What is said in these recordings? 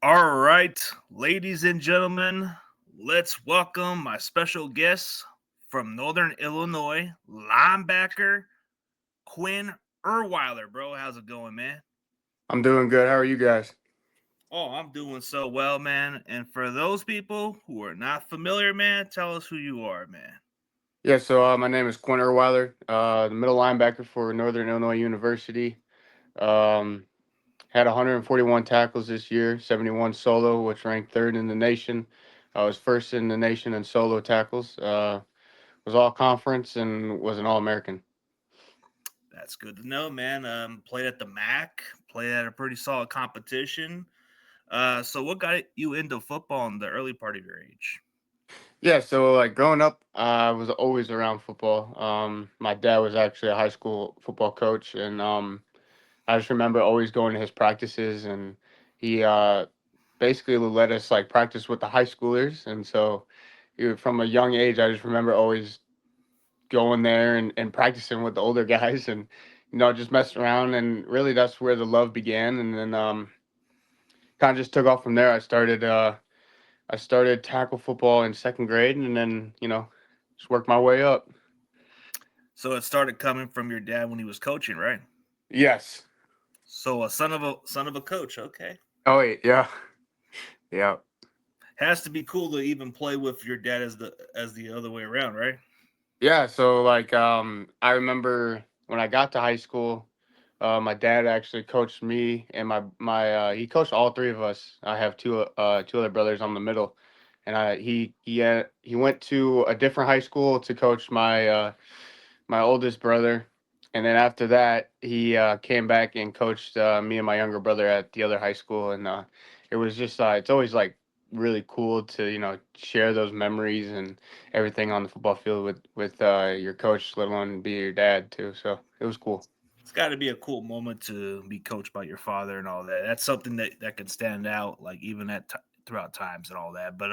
All right, ladies and gentlemen, let's welcome my special guest from Northern Illinois, linebacker Quinn Urwiler. Bro, how's it going, man? I'm doing good. How are you guys? Oh, I'm doing so well, man. And for those people who are not familiar, man, tell us who you are, man. Yeah, my name is Quinn Urwiler, the middle linebacker for Northern Illinois University. Um, had 141 tackles this year, 71 solo, which ranked third in the nation. I was first in the nation in solo tackles. Was all conference and was an All American. That's good to know, man. Played at the MAC, played at a pretty solid competition. So what got you into football in the early part of your age? Yeah, so like growing up, I was always around football. My dad was actually a high school football coach, and I just remember always going to his practices, and he basically let us like practice with the high schoolers. And so from a young age, I just remember always going there and practicing with the older guys, and just messing around. And really, that's where the love began. And then kind of just took off from there. I started tackle football in second grade, and then just worked my way up. So it started coming from your dad when he was coaching, right? Yes. So a son of a coach, okay. Oh wait, yeah, yeah. Has to be cool to even play with your dad as the other way around, right? Yeah, so like I remember when I got to high school, my dad actually coached me and my he coached all three of us. I have two other brothers. I'm the middle, and he went to a different high school to coach my oldest brother, and then after that he came back and coached me and my younger brother at the other high school, and it was just it's always like really cool to share those memories and everything on the football field with your coach, let alone be your dad too. So it was cool. It's got to be a cool moment to be coached by your father and all that. That's something that can stand out, like even throughout times and all that. But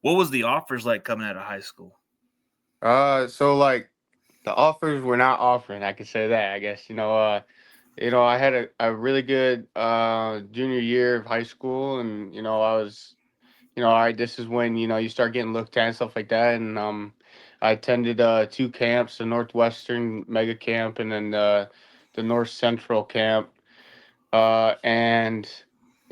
what was the offers like coming out of high school? So like the offers were not offering. I could say that. I guess I had a really good junior year of high school, and I was all right, this is when, you start getting looked at and stuff like that. And I attended two camps, the Northwestern Mega Camp and then the North Central Camp. And,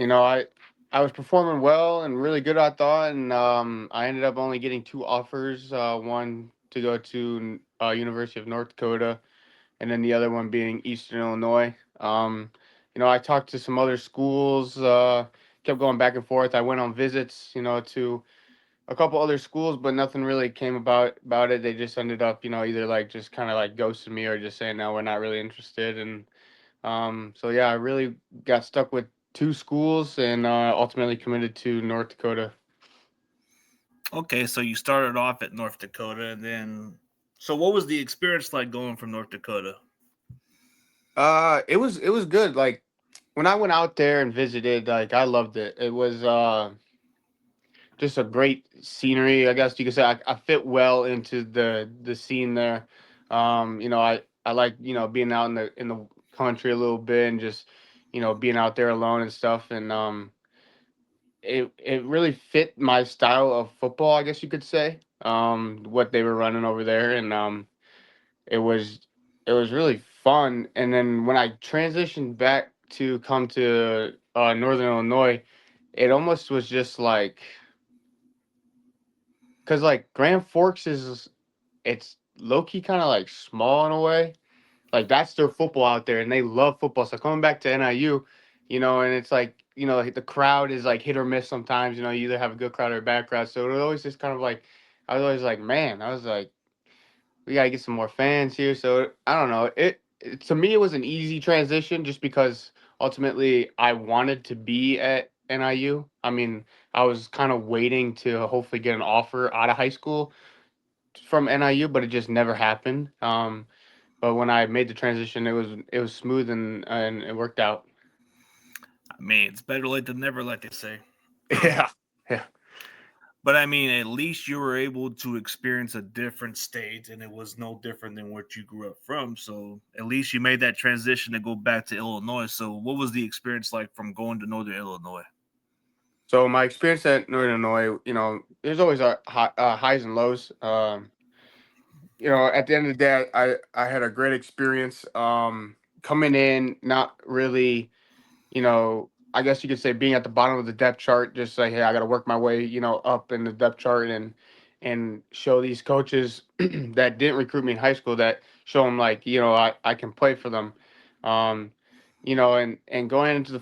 I was performing well and really good, I thought. And I ended up only getting two offers, one to go to University of North Dakota, and then the other one being Eastern Illinois. I talked to some other schools, kept going back and forth. I went on visits, to a couple other schools, but nothing really came about it. They just ended up, either like just kind of like ghosting me or just saying no, we're not really interested. And so yeah, I really got stuck with two schools and ultimately committed to North Dakota. Okay, so you started off at North Dakota, and then so what was the experience like going from North Dakota? It was good. Like when I went out there and visited, like I loved it. It was just a great scenery. I guess you could say I fit well into the scene there. I like being out in the country a little bit and just being out there alone and stuff. And it really fit my style of football. I guess you could say what they were running over there, and it was it was really fun. And then when I transitioned back to come to Northern Illinois, it almost was just like because like Grand Forks is it's low key kind of like small in a way. Like that's their football out there, and they love football. So coming back to NIU, and it's like like, the crowd is like hit or miss sometimes. You either have a good crowd or a bad crowd. So it was always just kind of like I was always like, man, I was like, we gotta get some more fans here. So I don't know. To me it was an easy transition just because ultimately I wanted to be at NIU. I mean, I was kind of waiting to hopefully get an offer out of high school from NIU, but it just never happened. But when I made the transition, it was smooth and it worked out. I mean, it's better late than never, like they say. Yeah, yeah, But I mean, at least you were able to experience a different state, and it was no different than what you grew up from. So at least you made that transition to go back to Illinois. So what was the experience like from going to Northern Illinois? So my experience at Northern Illinois, there's always highs and lows. At the end of the day, I had a great experience. Coming in, not really, I guess you could say being at the bottom of the depth chart, just like, hey, I got to work my way, up in the depth chart and show these coaches that didn't recruit me in high school that show them like, I can play for them. Um, and going into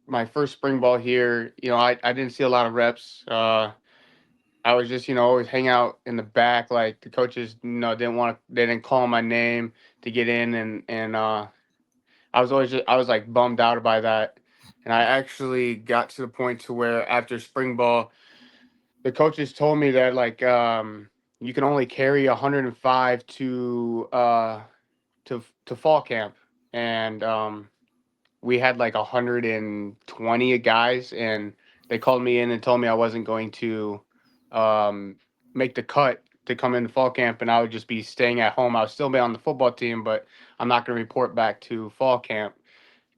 my first spring ball here, I didn't see a lot of reps. I was just, always hang out in the back. Like the coaches, they didn't call my name to get in, and I was like bummed out by that. And I actually got to the point to where after spring ball, the coaches told me that like you can only carry 105 to fall camp, and we had like 120 guys, and they called me in and told me I wasn't going to um, make the cut to come into fall camp, and I would just be staying at home. I would still be on the football team, but I'm not going to report back to fall camp.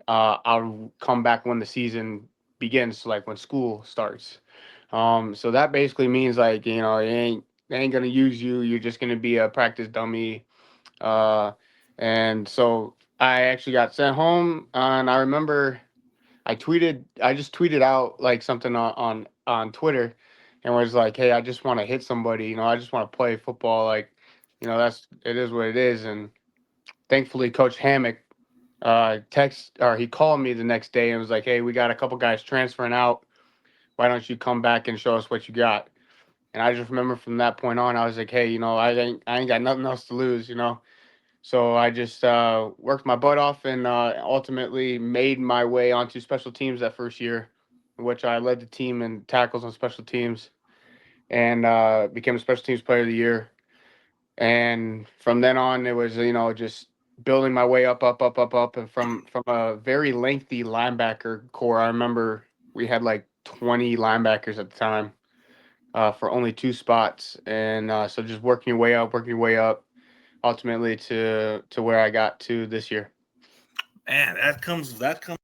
I'll come back when the season begins, so like when school starts. So that basically means like they ain't gonna use you. You're just gonna be a practice dummy. Uh, and so I actually got sent home, and I remember I just tweeted out like something on Twitter, and was like, hey, I just want to hit somebody. I just want to play football. Like, it is what it is. And thankfully, Coach Hammock he called me the next day and was like, hey, we got a couple guys transferring out. Why don't you come back and show us what you got? And I just remember from that point on, I was like, hey, I ain't got nothing else to lose. So I just worked my butt off and ultimately made my way onto special teams that first year, in which I led the team in tackles on special teams and became a special teams player of the year. And from then on, it was just building my way up, up, up, up, up, and from a very lengthy linebacker core. I remember we had like 20 linebackers at the time for only two spots, and so just working your way up, ultimately to where I got to this year. Man, that comes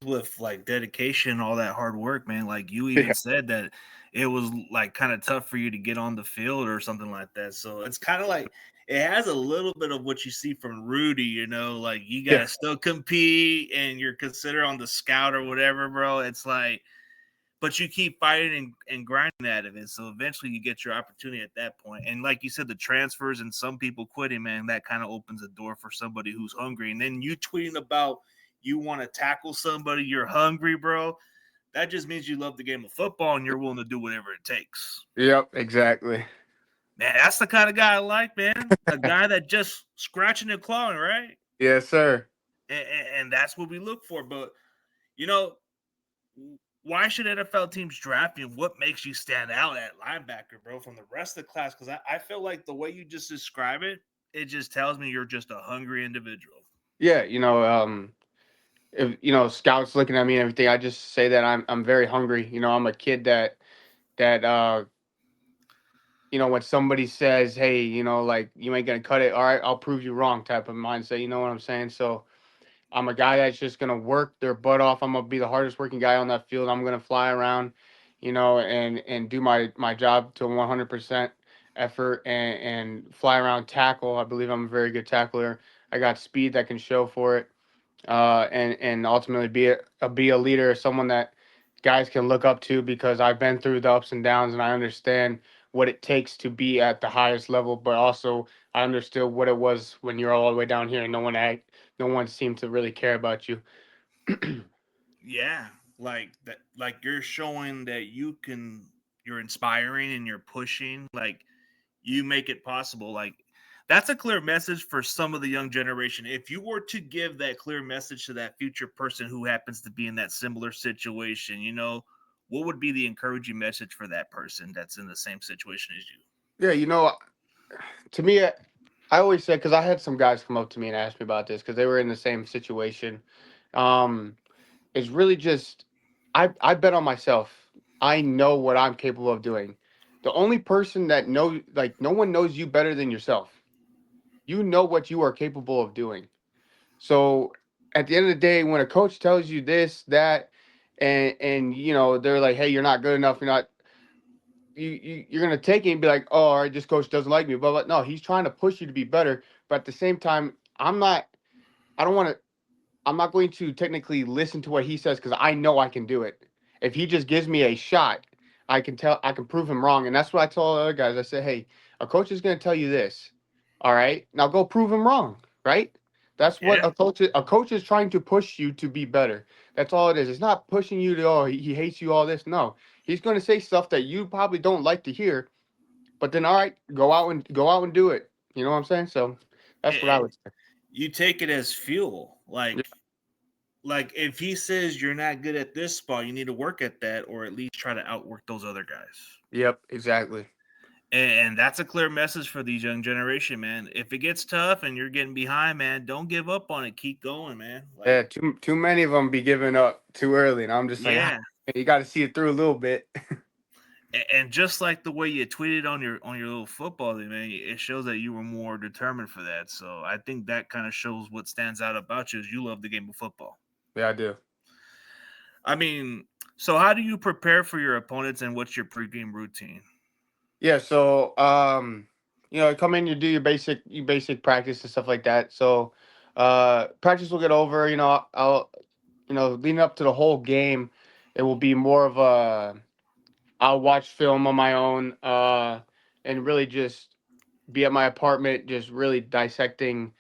with like dedication, all that hard work, man. Like you even Yeah, said that it was like kind of tough for you to get on the field or something like that. So it's kind of like it has a little bit of what you see from Rudy, like you yeah, gotta still compete and you're considered on the scout or whatever, bro. It's like but you keep fighting and grinding at it. And so eventually you get your opportunity at that point. And like you said, the transfers and some people quitting, man, that kind of opens the door for somebody who's hungry. And then you tweeting about you want to tackle somebody, you're hungry, bro. That just means you love the game of football and you're willing to do whatever it takes. yep, exactly. Man, that's the kind of guy I like, man. A guy that just scratching and clawing, right? Yes, sir. And that's what we look for. But, you know, why should NFL teams draft you? What makes you stand out at linebacker, bro, from the rest of the class? Because I feel like the way you just describe it, it just tells me you're just a hungry individual. Yeah, if scouts looking at me and everything, I just say that I'm very hungry. I'm a kid that when somebody says, hey, like you ain't gonna cut it, all right, I'll prove you wrong type of mindset. You know what I'm saying? So I'm a guy that's just gonna work their butt off. I'm gonna be the hardest working guy on that field. I'm gonna fly around, and do my job to 100% effort and fly around tackle. I believe I'm a very good tackler. I got speed that can show for it, and ultimately be a leader, someone that guys can look up to because I've been through the ups and downs and I understand what it takes to be at the highest level, but also I understood what it was when you're all the way down here and no one seemed to really care about you. Yeah, like that. Like you're showing that you're inspiring and you're pushing. Like you make it possible. Like that's a clear message for some of the young generation. If you were to give that clear message to that future person who happens to be in that similar situation, what would be the encouraging message for that person that's in the same situation as you? Yeah, to me, I always say, because I had some guys come up to me and ask me about this because they were in the same situation. Um, it's really just I bet on myself. I know what I'm capable of doing. The only person that knows, like, no one knows you better than yourself. You know what you are capable of doing. So at the end of the day, when a coach tells you this, that, and they're like, hey, you're not good enough, you're not you're gonna take it and be like, oh, all right, this coach doesn't like me, but no, he's trying to push you to be better. But at the same time, I don't want to I'm not going to technically listen to what he says because I know I can do it. If he just gives me a shot, I can prove him wrong. And that's what I told other guys. I said, hey, a coach is going to tell you this. All right. Now go prove him wrong. Right. That's what Yeah. a coach is trying to push you to be better. That's all it is. It's not pushing you to, oh, he hates you, all this. No, he's going to say stuff that you probably don't like to hear, but then, all right, go out and do it. You know what I'm saying? So that's what I And would say. you take it as fuel. Yeah. Like if he says you're not good at this spot, you need to work at that, or at least try to outwork those other guys. Yep. Exactly. And that's a clear message for these young generation, man. If it gets tough and you're getting behind, man, don't give up on it. Keep going, man. Yeah, too many of them be giving up too early, and I'm just like, Yeah. you got to see it through a little bit. And just like the way you tweeted on your little football thing, man, it shows that you were more determined for that. So I think that kind of shows what stands out about you is you love the game of football. Yeah, I do. I mean, so how do you prepare for your opponents and what's your pregame routine? Yeah, so come in, you do your basic practice and stuff like that. So practice will get over. I'll leading up to the whole game, it will be more of a I'll watch film on my own, and really just be at my apartment, just really dissecting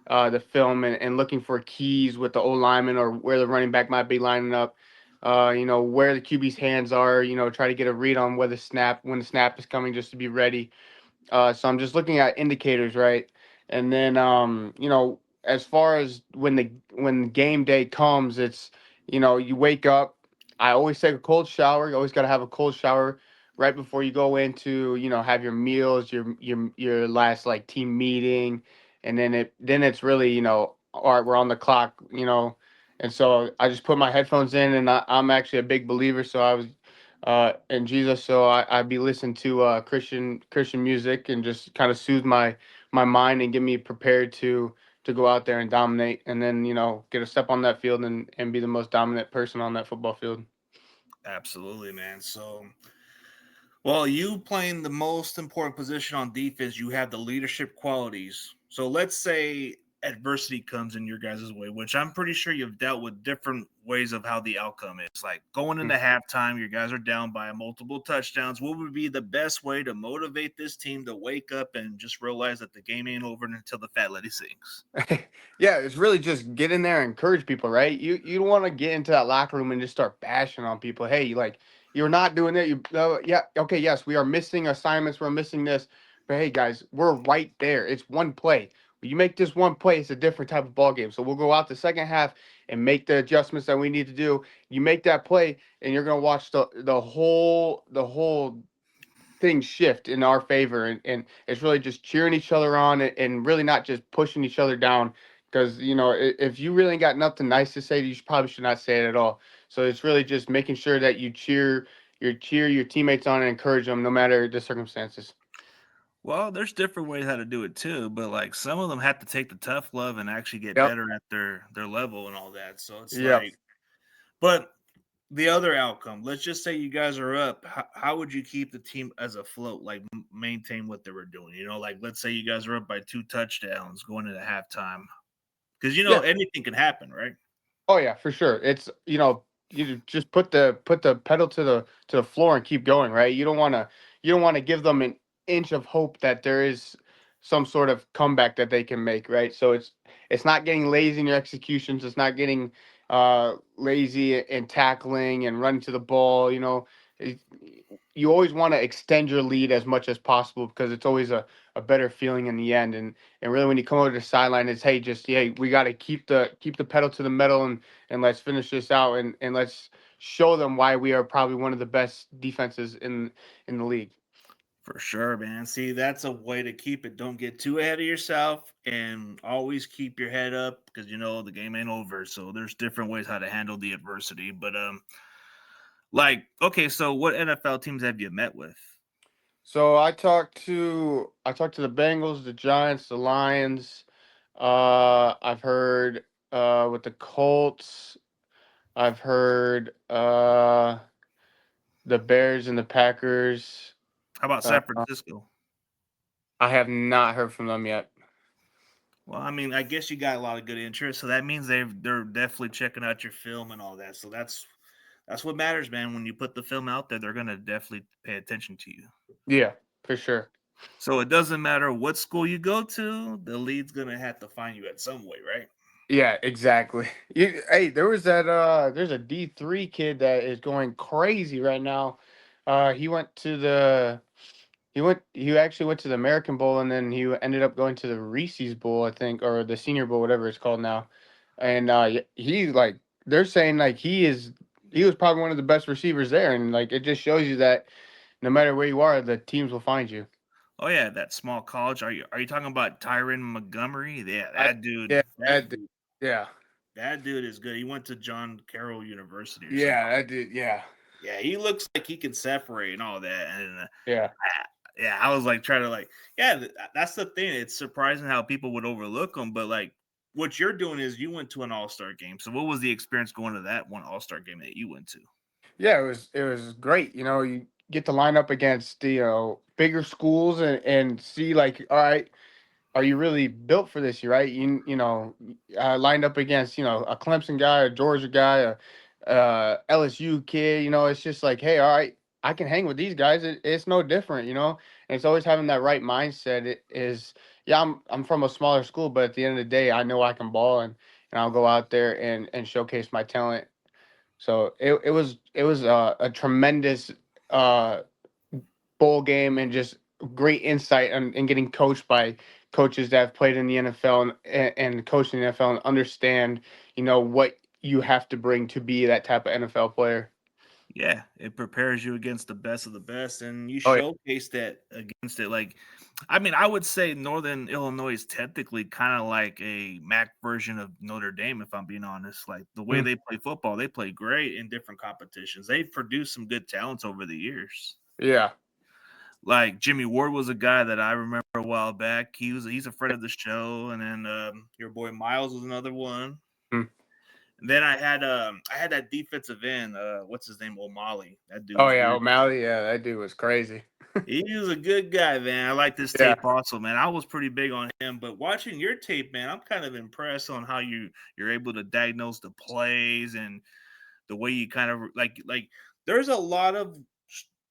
the film and looking for keys with the O lineman or where the running back might be lining up. Where the QB's hands are. Try to get a read on when the snap is coming, just to be ready. So I'm just looking at indicators, right? And then as far as when game day comes, it's you wake up. I always take a cold shower. You always got to have a cold shower right before you go into have your meals, your last like team meeting, and then it's really all right, we're on the clock. And so I just put my headphones in, and I'm actually a big believer. So I was in Jesus. So I'd be listening to Christian music and just kind of soothe my mind and get me prepared to go out there and dominate, and then get a step on that field and be the most dominant person on that football field. Absolutely, man. So, well, you playing the most important position on defense, you have the leadership qualities. So let's say adversity comes in your guys' way, which I'm pretty sure you've dealt with different ways of how the outcome is. Like going into Mm. halftime, your guys are down by multiple touchdowns. What would be the best way to motivate this team to wake up and just realize that the game ain't over until the fat lady sings? Yeah, it's really just get in there and encourage people, right? You don't want to get into that locker room and just start bashing on people. Hey, like you're not doing that. Yeah, okay, yes, we are missing assignments. We're missing this, but hey, guys, we're right there. It's one play. When you make this one play, it's a different type of ball game. So we'll go out the second half and make the adjustments that we need to do. You make that play, and you're gonna watch the whole things shift in our favor, and it's really just cheering each other on, and really not just pushing each other down, because if you really ain't got nothing nice to say, you probably should not say it at all. So it's really just making sure that you cheer your teammates on and encourage them no matter the circumstances. Well, there's different ways how to do it too, but like some of them have to take the tough love and actually get Yep. better at their level and all that. So it's Yep. like, but the other outcome, let's just say you guys are up. How would you keep the team as afloat, like maintain what they were doing? Like let's say you guys are up by 2 touchdowns going into halftime, because Yeah. anything can happen, right? Oh yeah, for sure. It's you just put the pedal to the floor and keep going, right? You don't want to give them an inch of hope that there is some sort of comeback that they can make, right? So it's not getting lazy in your executions. It's not getting lazy in tackling and running to the ball. It, you always want to extend your lead as much as possible because it's always a better feeling in the end. And really, when you come over to the sideline, it's hey, just hey, we got to keep the pedal to the metal, and let's finish this out, and let's show them why we are probably one of the best defenses in the league. For sure, man. See, that's a way to keep it. Don't get too ahead of yourself and always keep your head up because the game ain't over. So there's different ways how to handle the adversity. But like, okay, so what NFL teams have you met with? So I talked to the Bengals, the Giants, the Lions. I've heard with the Colts. I've heard the Bears and the Packers. How about Uh, San Francisco? I have not heard from them yet. Well, I mean, I guess you got a lot of good interest, so that means they're definitely checking out your film and all that. So that's what matters, man. When you put the film out there, they're gonna definitely pay attention to you. Yeah, for sure. So it doesn't matter what school you go to, the lead's gonna have to find you at some way, right? Yeah, exactly. Hey, there's a D3 kid that is going crazy right now. He went to the he actually went to the American Bowl, and then he ended up going to the Reese's Bowl, I think, or the Senior Bowl, whatever it's called now. And he's like, they're saying like he was probably one of the best receivers there, and like it just shows you that no matter where you are, the teams will find you. Oh yeah, that small college. Are you talking about Tyron Montgomery? Yeah, I that dude. yeah, That dude. yeah, That dude is good. He went to John Carroll University or something. yeah, that did, yeah, Yeah, he looks like he can separate and all that. And yeah. yeah, I was like trying to like, yeah, that's the thing. It's surprising how people would overlook him, but like what you're doing is you went to an All Star game. So what was the experience going to that one All Star game that you went to? Yeah, it was great. You get to line up against the bigger schools and see like, all right, are you really built for this? Right? Lined up against a Clemson guy, a Georgia guy, a LSU kid. It's just like, hey, all right, I can hang with these guys. It's no different. And it's always having that right mindset. It is, yeah, I'm from a smaller school, but at the end of the day, I know I can ball and I'll go out there and showcase my talent. So it was a tremendous uh, bowl game and just great insight and getting coached by coaches that have played in the NFL and coached in the NFL and understand what you have to bring to be that type of NFL player. Yeah, it prepares you against the best of the best, and you Oh yeah, showcase that against it. Like, I mean, I would say Northern Illinois is technically kind of like a MAC version of Notre Dame, if I'm being honest. Like the way mm, they play football, they play great in different competitions. They've produced some good talents over the years. yeah, Like Jimmy Ward was a guy that I remember a while back. He's a friend of the show, and then your boy Miles was another one. mm. And then I had that defensive end, what's his name, O'Malley. That dude Oh was yeah, really O'Malley. Yeah, that dude was crazy. he was a good guy, man. I like this Yeah, tape also, man. I was pretty big on him, but watching your tape, man, I'm kind of impressed on how you're able to diagnose the plays and the way you kind of like. There's a lot of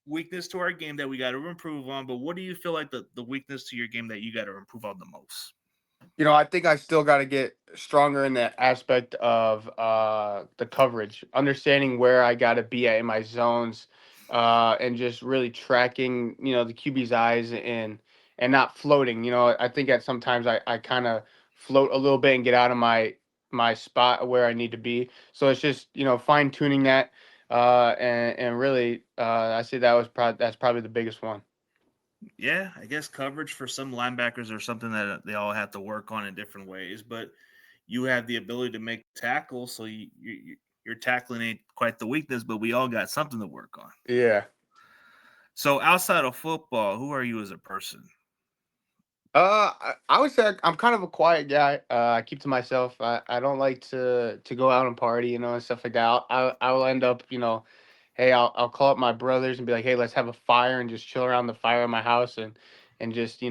weakness to our game that we got to improve on. But what do you feel like the weakness to your game that you got to improve on the most? I think I still got to get stronger in the aspect of the coverage, understanding where I got to be at in my zones, and just really tracking, the QB's eyes and not floating. I think at sometimes I kind of float a little bit and get out of my spot where I need to be. So it's just fine tuning that, and really, I say that's probably the biggest one. Yeah, I guess coverage for some linebackers are something that they all have to work on in different ways, but you have the ability to make tackles, so your tackling ain't quite the weakness, but we all got something to work on. Yeah. So outside of football, who are you as a person? I would say I'm kind of a quiet guy. I keep to myself. I don't like to go out and party, and stuff like that. I'll end up, hey, I'll call up my brothers and be like, hey, let's have a fire and just chill around the fire in my house and just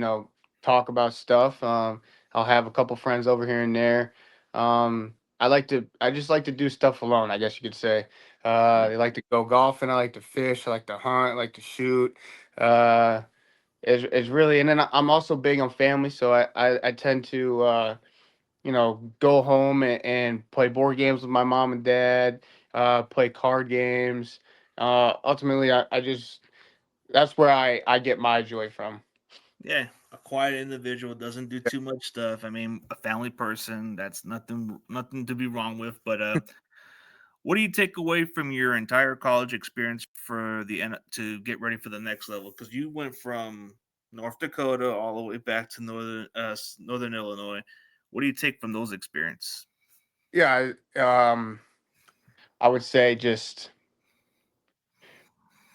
talk about stuff. I'll have a couple friends over here and there. I just like to do stuff alone, I guess you could say. Yeah, I like to go golfing. I like to fish. I like to hunt. I like to shoot. Uh, is really, and then I'm also big on family, so I tend to go home and play board games with my mom and dad, play card games. Ultimately, I just that's where I get my joy from. yeah, a quiet individual doesn't do too much stuff. I mean, a family person, that's nothing to be wrong with. But what do you take away from your entire college experience for to get ready for the next level? Because you went from North Dakota all the way back to Northern Illinois. What do you take from those experiences? Yeah, I would say just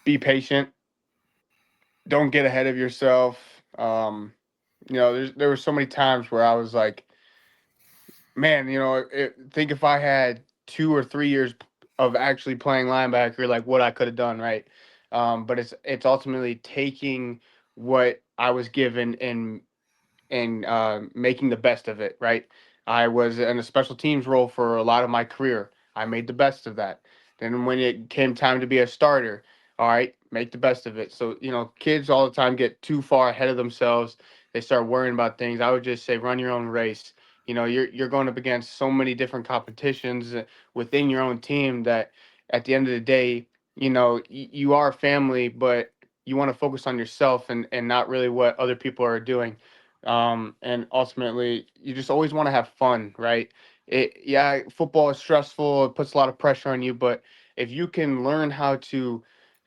be patient. Don't get ahead of yourself. There were so many times where I was like, man, think if I had 2 or 3 years. of actually playing linebacker, like what I could have done, right? But it's ultimately taking what I was given and making the best of it, right? I was in a special teams role for a lot of my career. I made the best of that. Then when it came time to be a starter, all right, make the best of it. So, kids all the time get too far ahead of themselves. They start worrying about things. I would just say run your own race. You're going up against so many different competitions within your own team that at the end of the day, you are family, but you want to focus on yourself and not really what other people are doing. And ultimately you just always want to have fun, right? Yeah, football is stressful, it puts a lot of pressure on you, but if you can learn how to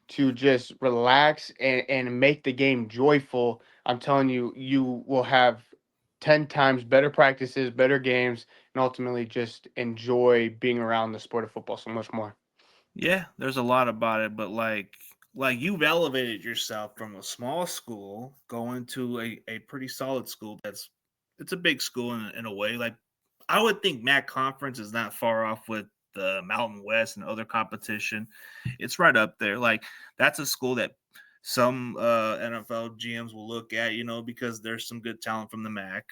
just relax and make the game joyful, I'm telling you, you will have 10 times better practices, better games, and ultimately just enjoy being around the sport of football so much more. Yeah, there's a lot about it, but like you've elevated yourself from a small school going to a pretty solid school that's it's a big school in a way. Like I would think Mac Conference is not far off with the Mountain West and other competition. It's right up there. Like that's a school that some NFL GMs will look at, because there's some good talent from the MAC.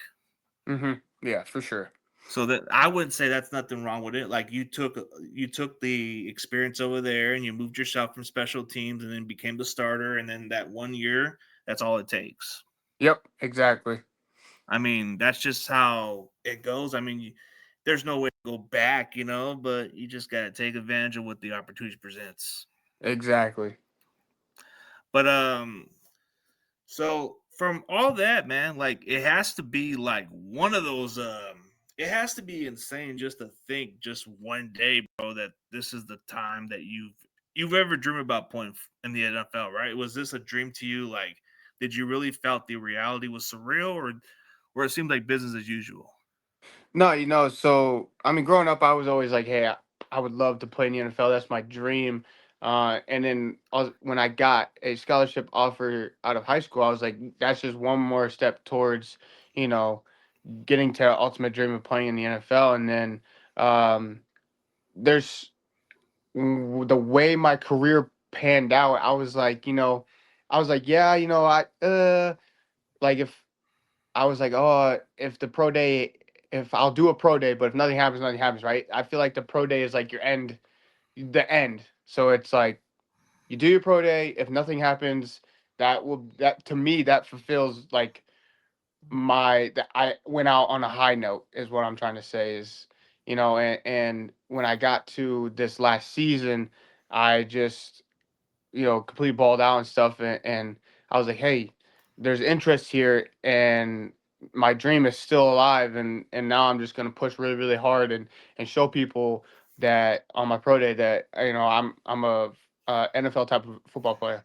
Yeah, for sure. So that I wouldn't say that's nothing wrong with it. Like you took the experience over there and you moved yourself from special teams and then became the starter and then that 1 year, that's all it takes. Yep, exactly. I mean, that's just how it goes. I mean, there's no way to go back, but you just got to take advantage of what the opportunity presents. Exactly. But So from all that, man, like it has to be like one of those it has to be insane just to think just one day, bro, that this is the time that you've ever dreamed about playing in the NFL, right? Was this a dream to you? Like, did you really felt the reality was surreal or it seemed like business as usual? No, so I mean, growing up, I was always like, hey, I would love to play in the NFL. That's my dream. And then when I got a scholarship offer out of high school, I was like, that's just one more step towards, you know, getting to ultimate dream of playing in the NFL. And then um, there's the way my career panned out. I was like, yeah, like if I was like, oh, if the pro day, if I'll do a pro day, but if nothing happens, right? I feel like the pro day is like your end, the end. So it's like you do your pro day. If nothing happens, that to me that fulfills like that I went out on a high note is what I'm trying to say is, and when I got to this last season, I just completely balled out and stuff. And I was like, hey, there's interest here, and my dream is still alive. And now I'm just gonna push really, really hard and show people that on my pro day that I'm a NFL type of football player.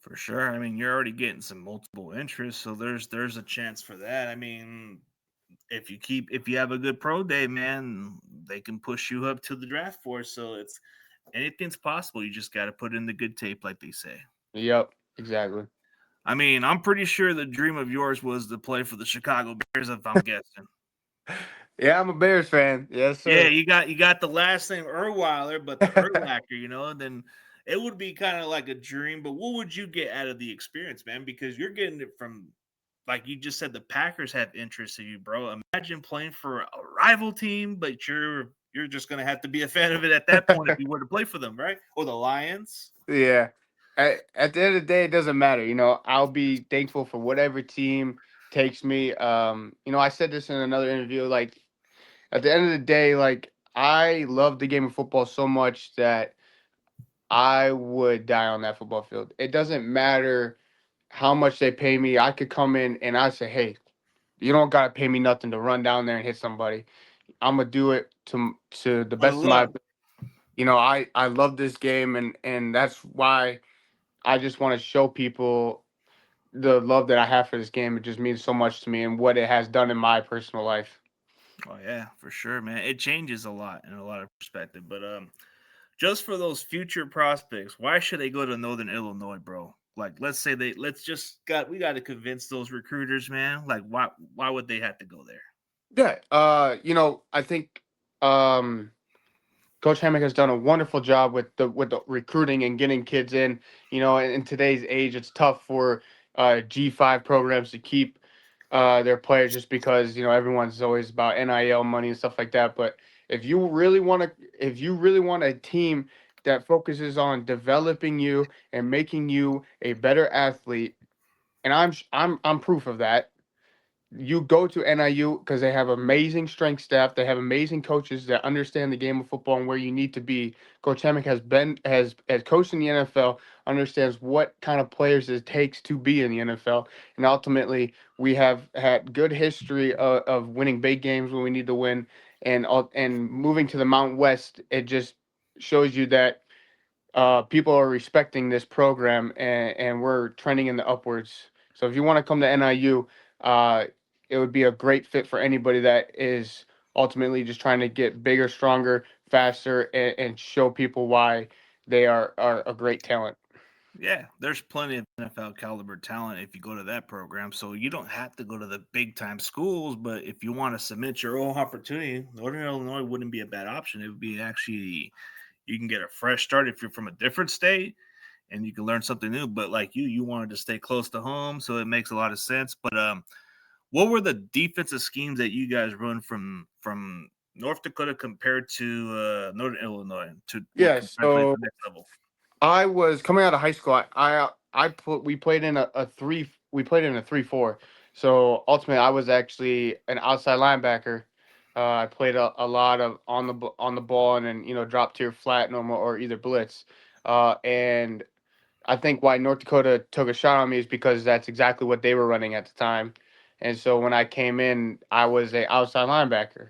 For sure. I mean, you're already getting some multiple interests, so there's a chance for that. I mean, if you have a good pro day, man, they can push you up to the draft force. So it's anything's possible. You just got to put in the good tape, like they say. Yep, exactly. I mean, I'm pretty sure the dream of yours was to play for the Chicago Bears, if I'm guessing. Yeah, I'm a Bears fan. Yes, Yeah, sir. you got the last name Urwiler, but the Urlacher, then it would be kind of like a dream. But what would you get out of the experience, man? Because you're getting it from, like you just said, the Packers have interest in you, bro. Imagine playing for a rival team, but you're just gonna have to be a fan of it at that point if you were to play for them, right? Or the Lions. Yeah. At the end of the day, it doesn't matter. I'll be thankful for whatever team takes me. I said this in another interview. Like, at the end of the day, like, I love the game of football so much that I would die on that football field. It doesn't matter how much they pay me. I could come in and I say, hey, you don't gotta pay me nothing to run down there and hit somebody. I'm gonna do it to the For the best of my. love. I love this game, and that's why I just want to show people the love that I have for this game. It just means so much to me and what it has done in my personal life. Oh yeah, for sure, man. It changes a lot in a lot of perspective. But just for those future prospects, why should they go to Northern Illinois, bro? Like, let's say we got to convince those recruiters, man. Like, why would they have to go there? Yeah. I think um Coach Hammock has done a wonderful job with the recruiting and getting kids in. You know, in today's age, it's tough for G5 programs to keep their players just because everyone's always about NIL money and stuff like that. But if you really want a team that focuses on developing you and making you a better athlete, and I'm proof of that. You go to NIU because they have amazing strength staff. They have amazing coaches that understand the game of football and where you need to be. Coach Hemick has coached in the NFL, understands what kind of players it takes to be in the NFL, and ultimately we have had good history of winning big games when we need to win, and moving to the Mountain West. It just shows you that people are respecting this program, and we're trending in the upwards. So if you want to come to NIU, uh, it would be a great fit for anybody that is ultimately just trying to get bigger, stronger, faster, and show people why they are a great talent. Yeah, there's plenty of NFL caliber talent if you go to that program. So you don't have to go to the big time schools, but if you want to submit your own opportunity, Northern Illinois wouldn't be a bad option. It would be actually you can get a fresh start if you're from a different state and you can learn something new. But like you wanted to stay close to home, so it makes a lot of sense. But what were the defensive schemes that you guys run from North Dakota compared to Northern Illinois to what Yeah. compared to the So next level? I was coming out of high school. I put we played in a three we played in a 3-4. So ultimately, I was actually an outside linebacker. I played a lot of on the ball and then drop tier flat normal or either blitz. And I think why North Dakota took a shot on me is because that's exactly what they were running at the time. And so when I came in, I was a outside linebacker.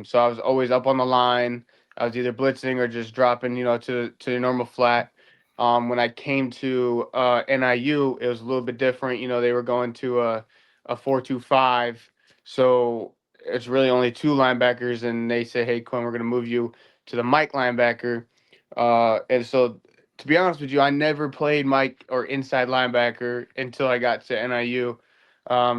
So I was always up on the line. I was either blitzing or just dropping, to the normal flat. When I came to NIU, it was a little bit different. They were going to a 4-2-5. So it's really only two linebackers, and they say, "Hey, Quinn, we're going to move you to the Mike linebacker." And so to be honest with you, I never played Mike or inside linebacker until I got to NIU.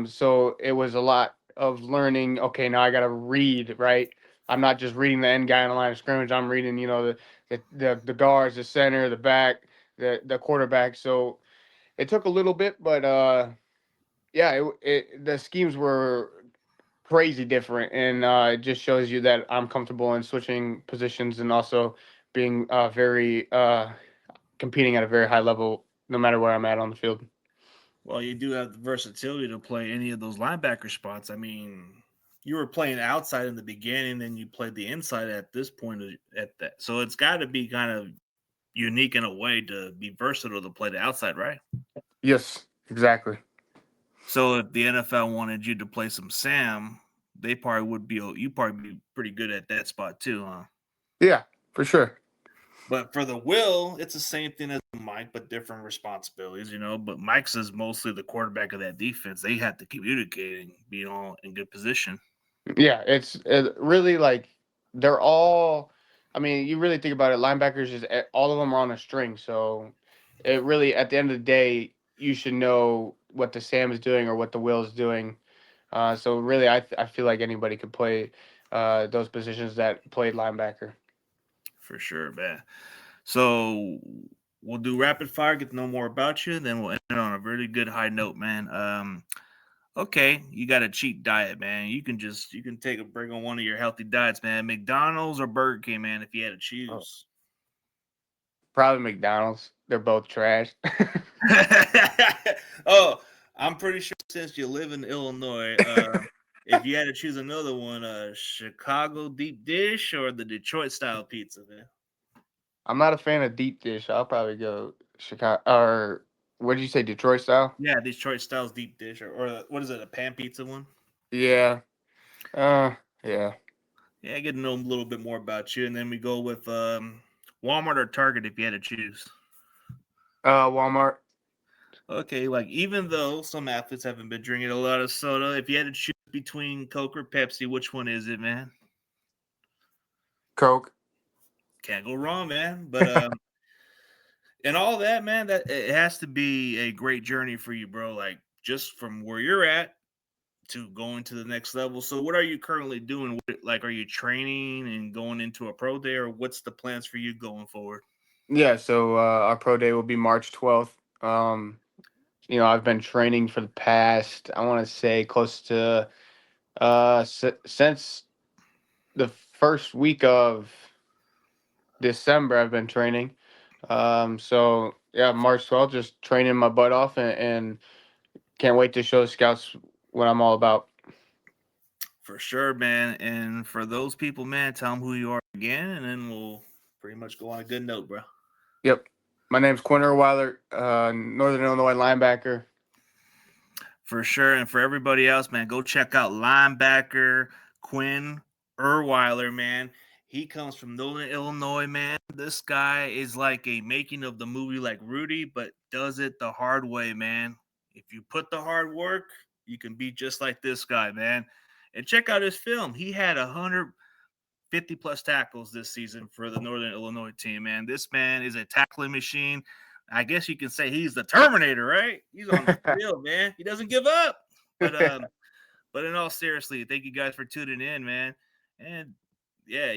So it was a lot of learning. Okay, now I got to read, right? I'm not just reading the end guy on the line of scrimmage. I'm reading, the guards, the center, the back, the quarterback. So it took a little bit, but yeah, the schemes were crazy different, and it just shows you that I'm comfortable in switching positions and also being very competing at a very high level, no matter where I'm at on the field. Well, you do have the versatility to play any of those linebacker spots. I mean, you were playing outside in the beginning, then you played the inside at this point at that. So it's got to be kind of unique in a way to be versatile to play the outside, right? Yes, exactly. So if the NFL wanted you to play some Sam, they probably would be you probably be pretty good at that spot too, huh? Yeah, for sure. But for the Will, it's the same thing as Mike, but different responsibilities, But Mike's is mostly the quarterback of that defense. They have to communicate and be all in good position. Yeah, it's really like they're all. I mean, you really think about it. Linebackers is all of them are on a string. So it really, at the end of the day, you should know what the Sam is doing or what the Will is doing. So really, I feel like anybody could play those positions that played linebacker. For sure, man. So we'll do rapid fire, get to know more about you, then we'll end it on a really good high note, man. Okay, you got a cheat diet, man. You can take a break on one of your healthy diets, man. McDonald's or Burger King, man, if you had to Oh, choose. probably McDonald's. They're both trash. Oh, I'm pretty sure since you live in Illinois, if you had to choose another one, Chicago deep dish or the Detroit style pizza, man. I'm not a fan of deep dish. I'll probably go Chicago or what did you say, Detroit style? Yeah, Detroit style's deep dish, or what is it, a pan pizza one? Yeah. Uh, yeah. Yeah, get to know a little bit more about you, and then we go with Walmart or Target if you had to choose. Walmart. Okay, like even though some athletes haven't been drinking a lot of soda, if you had to choose between Coke or Pepsi, which one is it, man? Coke. Can't go wrong, man. But and all that, man, that it has to be a great journey for you, bro. Like just from where you're at to going to the next level. So, what are you currently doing? Like, are you training and going into a pro day, or what's the plans for you going forward? Yeah, so our pro day will be March 12th. I've been training for the past, I want to say, close to since the first week of December. I've been training. So yeah, March 12th, just training my butt off, and can't wait to show the scouts what I'm all about. For sure, man. And for those people, man, tell them who you are again, and then we'll pretty much go on a good note, bro. Yep. My name's Quinn Urwiler, Northern Illinois linebacker. For sure. And for everybody else, man, go check out linebacker Quinn Urwiler, man. He comes from Northern Illinois, man. This guy is like a making of the movie like Rudy, but does it the hard way, man. If you put the hard work, you can be just like this guy, man. And check out his film. He had 150 plus tackles this season for the Northern Illinois team, man. This man is a tackling machine. I guess you can say he's the Terminator, right? He's on the field, man. He doesn't give up. But in all seriously, thank you guys for tuning in, man. And yeah,